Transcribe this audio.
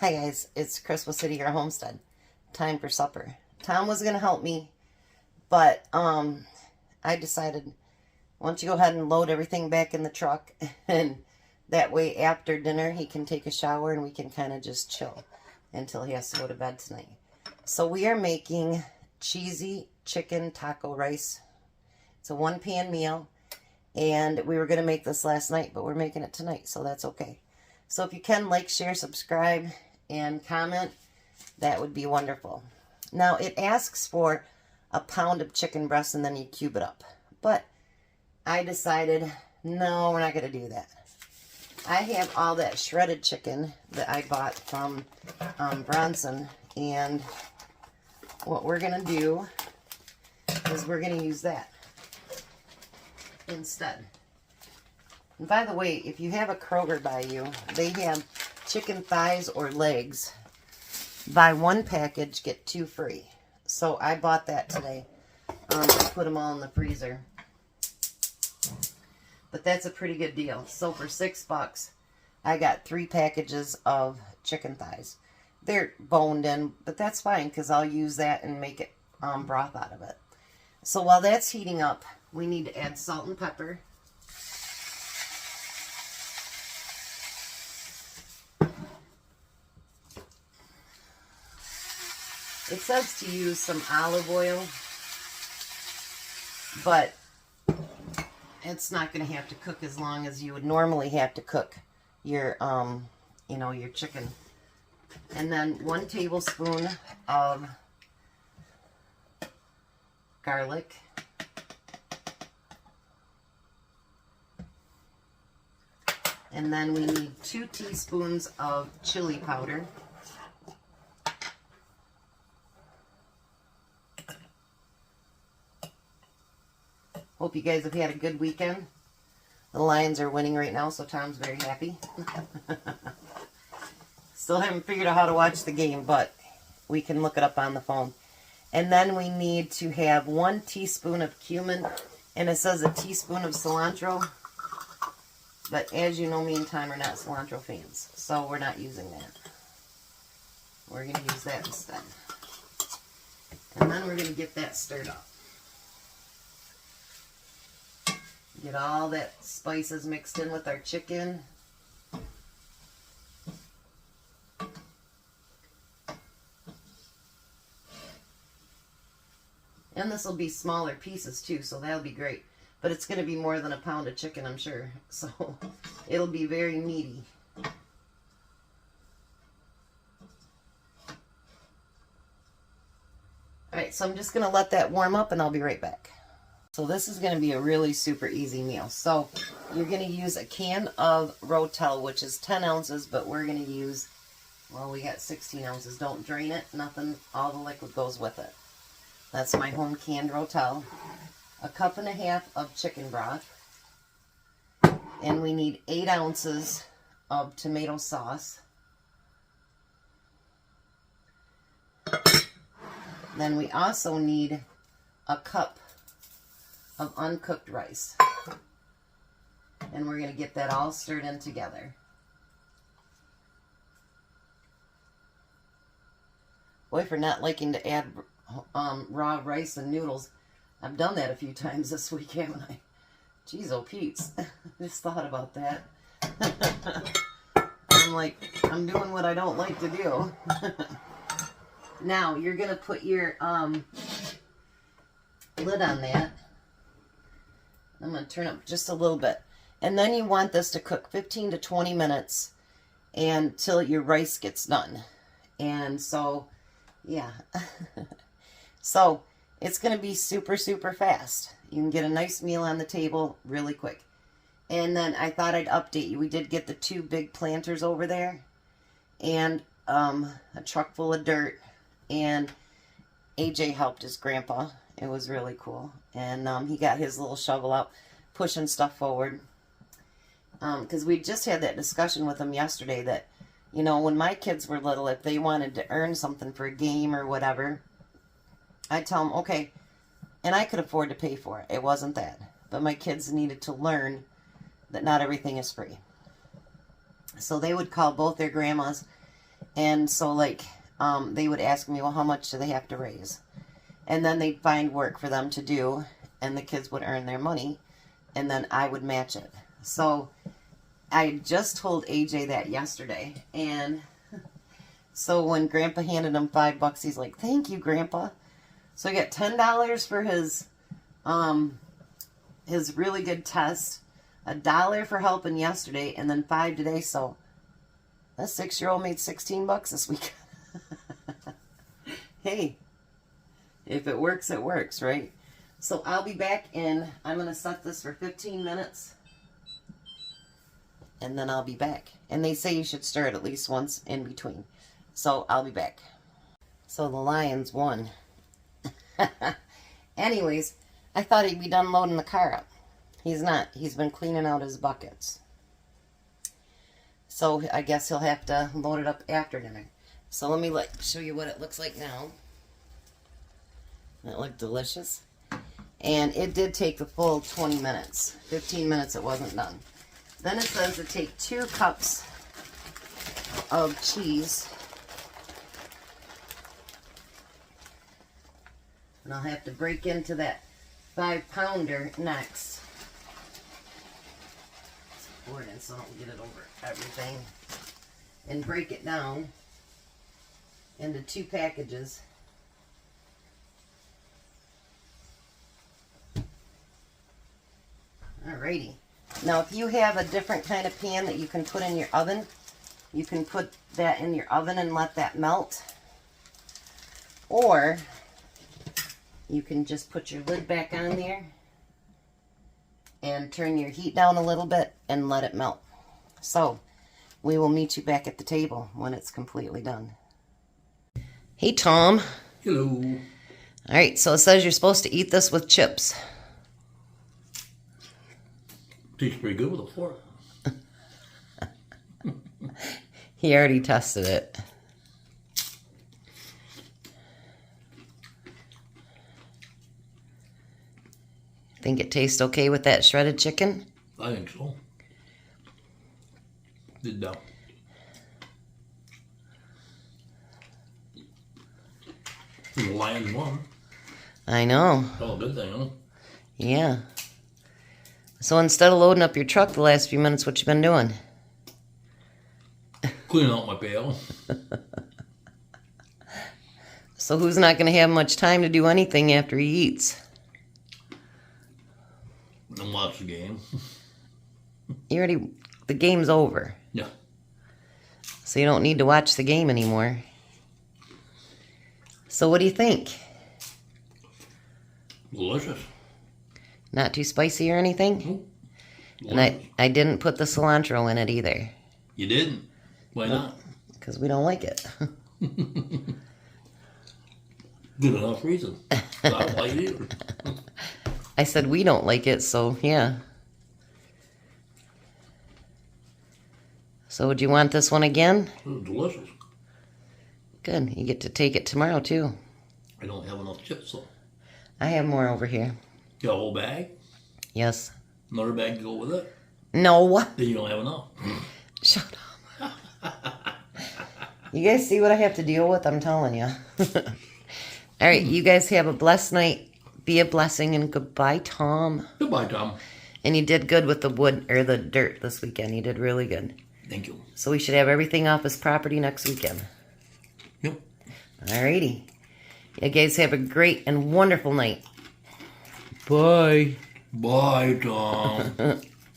Hi guys, it's Crystal City Girl Homestead. Time for supper. Tom was going to help me, but I decided, why don't you go ahead and load everything back in the truck, and that way after dinner he can take a shower and we can kind of just chill until he has to go to bed tonight. So we are making cheesy chicken taco rice. It's a one-pan meal, and we were going to make this last night, but we're making it tonight, so that's okay. So if you can, like, share, subscribe, and comment, that would be wonderful. Now, it asks for a pound of chicken breast and then you cube it up. But I decided, no, we're not going to do that. I have all that shredded chicken that I bought from Bronson, and what we're going to do is we're going to use that instead. And by the way, if you have a Kroger by you, they have chicken thighs or legs. Buy one package, get two free. So I bought that today. I put them all in the freezer. But that's a pretty good deal. So for $6, I got 3 packages of chicken thighs. They're boned in, but that's fine because I'll use that and make it broth out of it. So while that's heating up, we need to add salt and pepper. It says to use some olive oil, but it's not going to have to cook as long as you would normally have to cook your, your chicken. And then 1 tablespoon of garlic. And then we need 2 teaspoons of chili powder. Hope you guys have had a good weekend. The Lions are winning right now, so Tom's very happy. Still haven't figured out how to watch the game, but we can look it up on the phone. And then we need to have 1 teaspoon of cumin, and it says a teaspoon of cilantro. But as you know, me and Tom are not cilantro fans, so we're not using that. We're going to use that instead. And then we're going to get that stirred up. Get all that spices mixed in with our chicken. And this will be smaller pieces too, so that'll be great. But it's going to be more than a pound of chicken, I'm sure. So it'll be very meaty. Alright, so I'm just going to let that warm up and I'll be right back. So this is going to be a really super easy meal. So you're going to use a can of Rotel, which is 10 ounces, but we're going to use, well, we got 16 ounces. Don't drain it, nothing, all the liquid goes with it. That's my home canned Rotel. A 1.5 cups of chicken broth. And we need 8 ounces of tomato sauce. Then we also need a cup of uncooked rice. And we're going to get that all stirred in together. Boy, for not liking to add raw rice and noodles, I've done that a few times this week, haven't I? Jeez, oh Pete's. I just thought about that. I'm like, I'm doing what I don't like to do. Now, you're going to put your lid on that. I'm going to turn up just a little bit. And then you want this to cook 15 to 20 minutes until your rice gets done. And so, yeah. So, it's going to be super, super fast. You can get a nice meal on the table really quick. And then I thought I'd update you. We did get the 2 big planters over there. And a truck full of dirt. And AJ helped his grandpa. It was really cool. And he got his little shovel out, pushing stuff forward. Because we just had that discussion with him yesterday that, you know, when my kids were little, if they wanted to earn something for a game or whatever, I'd tell them, okay, and I could afford to pay for it. It wasn't that. But my kids needed to learn that not everything is free. So they would call both their grandmas And so, like, they would ask me, well, how much do they have to raise? And then they'd find work for them to do, and the kids would earn their money, and then I would match it. So I just told AJ that yesterday, and so when Grandpa handed him $5, he's like, thank you, Grandpa. So he got $10 for his really good test, $1 for helping yesterday, and then $5 today. So that 6-year-old made $16 this week. Hey, if it works, it works, right? So I'll be back in. I'm going to set this for 15 minutes. And then I'll be back. And they say you should stir it at least once in between. So I'll be back. So the Lions won. Anyways, I thought he'd be done loading the car up. He's not. He's been cleaning out his buckets. So I guess he'll have to load it up after dinner. So let me show you what it looks like now. It looked delicious. And it did take the full 20 minutes. 15 minutes it wasn't done. Then it says to take 2 cups of cheese. And I'll have to break into that 5-pounder next. Let's pour it in so I don't get it over everything. And break it down into 2 packages. Alrighty. Now if you have a different kind of pan that you can put in your oven, you can put that in your oven and let that melt. Or you can just put your lid back on there and turn your heat down a little bit and let it melt. So we will meet you back at the table when it's completely done. Hey, Tom. Hello. All right, so it says you're supposed to eat this with chips. Tastes pretty good with a fork. He already tested it. Think it tastes okay with that shredded chicken? I think so. Did that. The Lions won. I know. Oh, good thing, huh? Yeah. So instead of loading up your truck the last few minutes, what you been doing? Cleaning out my pail. So who's not going to have much time to do anything after he eats? And watch the game. The game's over. Yeah. So you don't need to watch the game anymore. So what do you think? Delicious. Not too spicy or anything? Nope. And I didn't put the cilantro in it either. You didn't? Why not? Because we don't like it. Good enough reason. I don't like it either. I said we don't like it, so yeah. So would you want this one again? It was delicious. Good. You get to take it tomorrow, too. I don't have enough chips, though. I have more over here. You got a whole bag? Yes. Another bag to go with it? No. Then you don't have enough. Shut up. You guys see what I have to deal with? I'm telling you. All right. You guys have a blessed night. Be a blessing, and goodbye, Tom. Goodbye, Tom. And you did good with the wood or the dirt this weekend. You did really good. Thank you. So we should have everything off his property next weekend. Yep. Alrighty. You guys have a great and wonderful night. Bye. Bye, Tom.